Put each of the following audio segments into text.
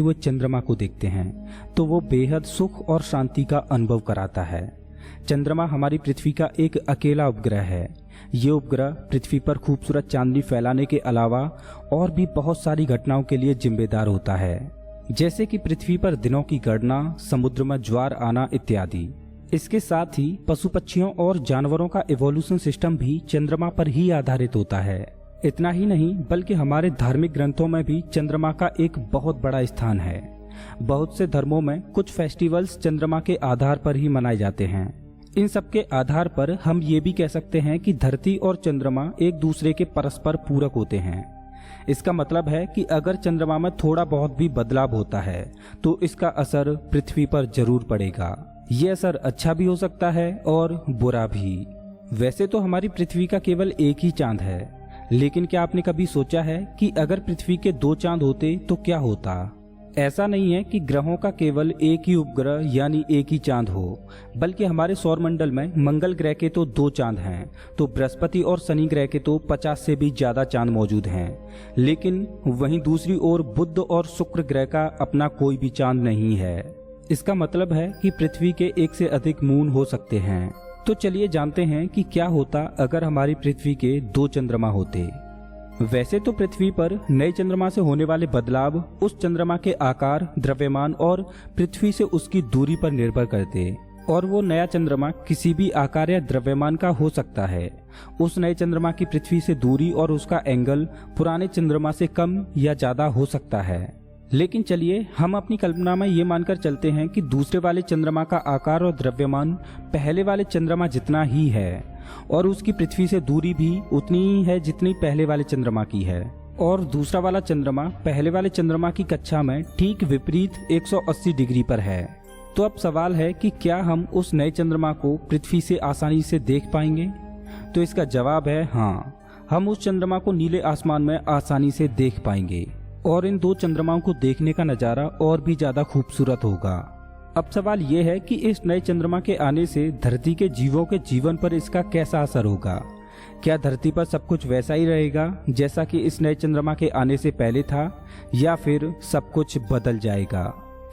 चमकते हुए चंद्रमा को देखते हैं तो वो बेहद सुख और शांति का अनुभव कराता है। चंद्रमा हमारी पृथ्वी का एक अकेला उपग्रह है। ये उपग्रह पृथ्वी पर खूबसूरत चांदनी फैलाने के अलावा और भी बहुत सारी घटनाओं के लिए जिम्मेदार होता है, जैसे कि पृथ्वी पर दिनों की गणना, समुद्र में ज्वार आना इत्यादि। इसके साथ ही पशु पक्षियों और जानवरों का इवोल्यूशन सिस्टम भी चंद्रमा पर ही आधारित होता है। इतना ही नहीं बल्कि हमारे धार्मिक ग्रंथों में भी चंद्रमा का एक बहुत बड़ा स्थान है। बहुत से धर्मों में कुछ फेस्टिवल्स चंद्रमा के आधार पर ही मनाए जाते हैं। इन सब के आधार पर हम ये भी कह सकते हैं कि धरती और चंद्रमा एक दूसरे के परस्पर पूरक होते हैं। इसका मतलब है कि अगर चंद्रमा में थोड़ा बहुत भी बदलाव होता है तो इसका असर पृथ्वी पर जरूर पड़ेगा। ये असर अच्छा भी हो सकता है और बुरा भी। वैसे तो हमारी पृथ्वी का केवल एक ही चांद है, लेकिन क्या आपने कभी सोचा है कि अगर पृथ्वी के 2 चांद होते तो क्या होता? ऐसा नहीं है कि ग्रहों का केवल एक ही उपग्रह यानी एक ही चांद हो, बल्कि हमारे सौरमंडल में मंगल ग्रह के तो 2 चांद हैं, तो बृहस्पति और शनि ग्रह के तो 50 से भी ज्यादा चांद मौजूद हैं। लेकिन वहीं दूसरी ओर बुध और शुक्र ग्रह का अपना कोई भी चांद नहीं है। इसका मतलब है कि पृथ्वी के 1 से अधिक मून हो सकते हैं। तो चलिए जानते हैं कि क्या होता अगर हमारी पृथ्वी के 2 चंद्रमा होते। वैसे तो पृथ्वी पर नए चंद्रमा से होने वाले बदलाव उस चंद्रमा के आकार, द्रव्यमान और पृथ्वी से उसकी दूरी पर निर्भर करते, और वो नया चंद्रमा किसी भी आकार या द्रव्यमान का हो सकता है। उस नए चंद्रमा की पृथ्वी से दूरी और उसका एंगल पुराने चंद्रमा से कम या ज्यादा हो सकता है। लेकिन चलिए हम अपनी कल्पना में ये मानकर चलते हैं कि दूसरे वाले चंद्रमा का आकार और द्रव्यमान पहले वाले चंद्रमा जितना ही है, और उसकी पृथ्वी से दूरी भी उतनी ही है जितनी पहले वाले चंद्रमा की है, और दूसरा वाला चंद्रमा पहले वाले चंद्रमा की कक्षा में ठीक विपरीत 180 डिग्री पर है। तो अब सवाल है कि क्या हम उस नए चंद्रमा को पृथ्वी से आसानी से देख पाएंगे? तो इसका जवाब है हाँ, हम उस चंद्रमा को नीले आसमान में आसानी से देख पाएंगे, और इन 2 चंद्रमाओं को देखने का नजारा और भी ज्यादा खूबसूरत होगा। अब सवाल यह है कि इस नए चंद्रमा के आने से धरती के जीवों के जीवन पर इसका कैसा असर होगा? क्या धरती पर सब कुछ वैसा ही रहेगा जैसा कि इस नए चंद्रमा के आने से पहले था, या फिर सब कुछ बदल जाएगा?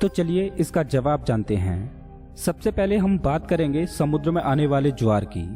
तो चलिए इसका जवाब जानते हैं। सबसे पहले हम बात करेंगे समुद्र में आने वाले ज्वार की।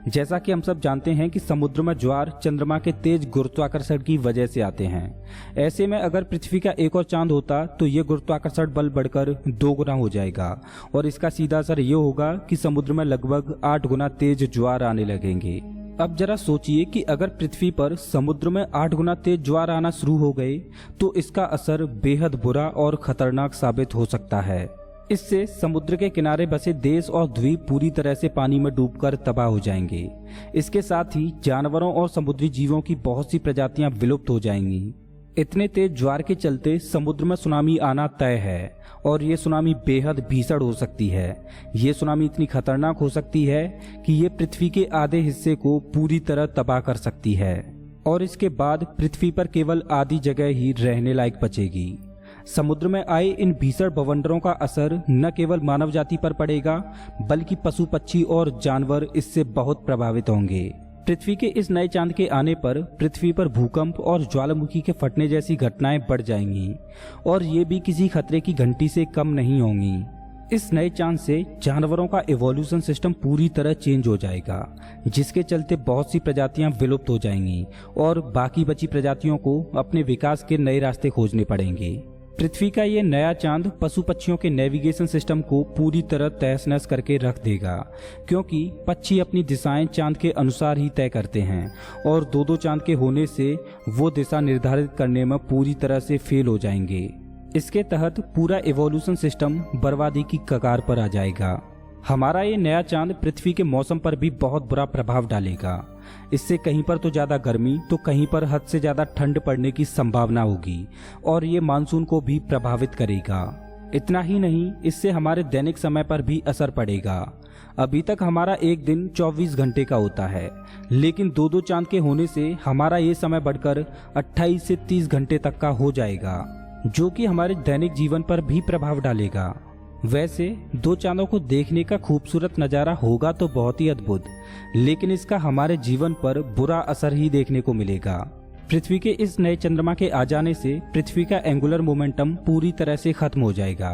जैसा कि हम सब जानते हैं कि समुद्र में ज्वार चंद्रमा के तेज गुरुत्वाकर्षण की वजह से आते हैं। ऐसे में अगर पृथ्वी का एक और चांद होता तो ये गुरुत्वाकर्षण बल बढ़कर 2 गुना हो जाएगा, और इसका सीधा असर ये होगा कि समुद्र में लगभग 8 गुना तेज ज्वार आने लगेंगे। अब जरा सोचिए कि अगर पृथ्वी पर समुद्र में 8 गुना तेज ज्वार आना शुरू हो गए तो इसका असर बेहद बुरा और खतरनाक साबित हो सकता है। इससे समुद्र के किनारे बसे देश और द्वीप पूरी तरह से पानी में डूबकर तबाह हो जाएंगे। इसके साथ ही जानवरों और समुद्री जीवों की बहुत सी प्रजातियां विलुप्त हो जाएंगी। इतने तेज ज्वार के चलते समुद्र में सुनामी आना तय है, और ये सुनामी बेहद भीषण हो सकती है। ये सुनामी इतनी खतरनाक हो सकती है कि ये पृथ्वी के आधे हिस्से को पूरी तरह तबाह कर सकती है, और इसके बाद पृथ्वी पर केवल आधी जगह ही रहने लायक बचेगी। समुद्र में आए इन भीषण बवंडरों का असर न केवल मानव जाति पर पड़ेगा, बल्कि पशु पक्षी और जानवर इससे बहुत प्रभावित होंगे। पृथ्वी के इस नए चांद के आने पर पृथ्वी पर भूकंप और ज्वालामुखी के फटने जैसी घटनाएं बढ़ जाएंगी, और ये भी किसी खतरे की घंटी से कम नहीं होंगी। इस नए चांद से जानवरों का इवोल्यूशन सिस्टम पूरी तरह चेंज हो जाएगा, जिसके चलते बहुत सी प्रजातियां विलुप्त हो जाएंगी, और बाकी बची प्रजातियों को अपने विकास के नए रास्ते खोजने पड़ेंगे। पृथ्वी का ये नया चांद पशु पक्षियों के नेविगेशन सिस्टम को पूरी तरह तहस नहस करके रख देगा, क्योंकि पक्षी अपनी दिशाएं चांद के अनुसार ही तय करते हैं, और 2-2 चांद के होने से वो दिशा निर्धारित करने में पूरी तरह से फेल हो जाएंगे। इसके तहत पूरा इवोल्यूशन सिस्टम बर्बादी की कगार पर आ जाएगा। हमारा ये नया चांद पृथ्वी के मौसम पर भी बहुत बुरा प्रभाव डालेगा। इससे कहीं पर तो ज्यादा गर्मी तो कहीं पर हद से ज्यादा ठंड पड़ने की संभावना होगी, और ये मानसून को भी प्रभावित करेगा। इतना ही नहीं, इससे हमारे दैनिक समय पर भी असर पड़ेगा। अभी तक हमारा एक दिन 24 घंटे का होता है, लेकिन 2-2 चांद के होने से हमारा ये समय बढ़कर 28 से 30 घंटे तक का हो जाएगा, जो कि हमारे दैनिक जीवन पर भी प्रभाव डालेगा। वैसे 2 चांदों को देखने का खूबसूरत नज़ारा होगा तो बहुत ही अद्भुत, लेकिन इसका हमारे जीवन पर बुरा असर ही देखने को मिलेगा। पृथ्वी के इस नए चंद्रमा के आ जाने से पृथ्वी का एंगुलर मोमेंटम पूरी तरह से खत्म हो जाएगा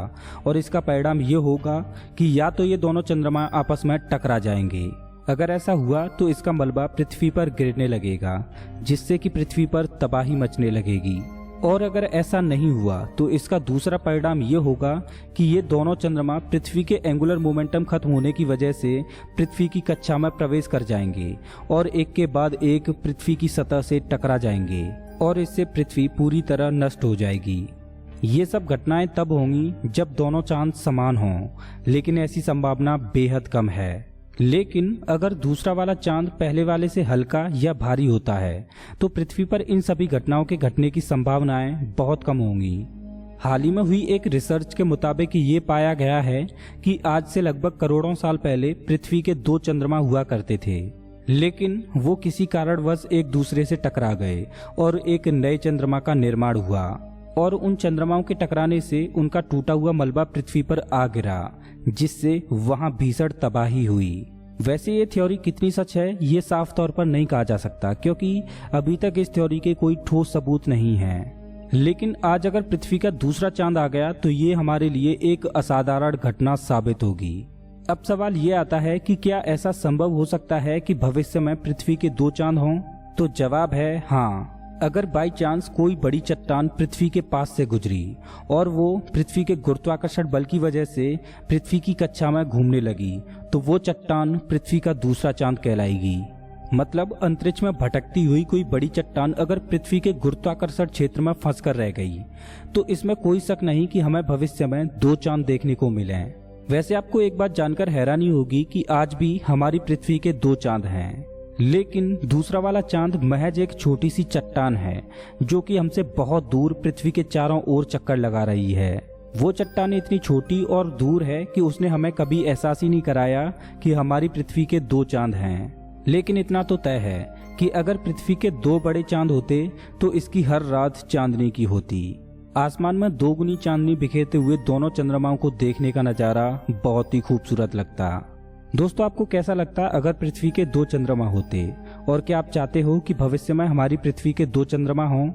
और इसका परिणाम ये होगा कि या तो ये दोनों चंद्रमा आपस में टकरा जाएंगे। अगर ऐसा हुआ तो इसका मलबा पृथ्वी पर गिरने लगेगा, जिससे कि पृथ्वी पर तबाही मचने लगेगी। और अगर ऐसा नहीं हुआ तो इसका दूसरा परिणाम ये होगा कि ये दोनों चंद्रमा पृथ्वी के एंगुलर मोमेंटम खत्म होने की वजह से पृथ्वी की कक्षा में प्रवेश कर जाएंगे और एक के बाद एक पृथ्वी की सतह से टकरा जाएंगे और इससे पृथ्वी पूरी तरह नष्ट हो जाएगी। ये सब घटनाएं तब होंगी जब दोनों चांद समान हों, लेकिन ऐसी संभावना बेहद कम है। लेकिन अगर दूसरा वाला चांद पहले वाले से हल्का या भारी होता है तो पृथ्वी पर इन सभी घटनाओं के घटने की संभावनाएं बहुत कम होंगी। हाल ही में हुई एक रिसर्च के मुताबिक ये पाया गया है कि आज से लगभग करोड़ों साल पहले पृथ्वी के 2 चंद्रमा हुआ करते थे, लेकिन वो किसी कारणवश एक दूसरे से टकरा गए और एक नए चंद्रमा का निर्माण हुआ और उन चंद्रमाओं के टकराने से उनका टूटा हुआ मलबा पृथ्वी पर आ गिरा, जिससे वहां भीषण तबाही हुई। वैसे ये थ्योरी कितनी सच है ये साफ तौर पर नहीं कहा जा सकता, क्योंकि अभी तक इस थ्योरी के कोई ठोस सबूत नहीं है। लेकिन आज अगर पृथ्वी का दूसरा चांद आ गया तो ये हमारे लिए एक असाधारण घटना साबित होगी। अब सवाल ये आता है कि क्या ऐसा संभव हो सकता है कि भविष्य में पृथ्वी के 2 चांद हों? तो जवाब है हाँ। अगर बाई चांस कोई बड़ी चट्टान पृथ्वी के पास से गुजरी और वो पृथ्वी के गुरुत्वाकर्षण बल की वजह से पृथ्वी की कक्षा में घूमने लगी तो वो चट्टान पृथ्वी का दूसरा चांद कहलाएगी। मतलब अंतरिक्ष में भटकती हुई कोई बड़ी चट्टान अगर पृथ्वी के गुरुत्वाकर्षण क्षेत्र में फंस कर रह गई तो इसमें कोई शक नहीं कि हमें भविष्य में 2 चांद देखने को मिले। वैसे आपको एक बात जानकर हैरानी होगी कि आज भी हमारी पृथ्वी के 2 चांद हैं, लेकिन दूसरा वाला चांद महज एक छोटी सी चट्टान है जो कि हमसे बहुत दूर पृथ्वी के चारों ओर चक्कर लगा रही है। वो चट्टान इतनी छोटी और दूर है कि उसने हमें कभी एहसास ही नहीं कराया कि हमारी पृथ्वी के 2 चांद हैं। लेकिन इतना तो तय है कि अगर पृथ्वी के 2 बड़े चांद होते तो इसकी हर रात चांदनी की होती। आसमान में 2 गुनी चांदनी बिखेरते हुए दोनों चंद्रमाओं को देखने का नजारा बहुत ही खूबसूरत लगता। दोस्तों, आपको कैसा लगता अगर पृथ्वी के 2 चंद्रमा होते, और क्या आप चाहते हो कि भविष्य में हमारी पृथ्वी के 2 चंद्रमा हों?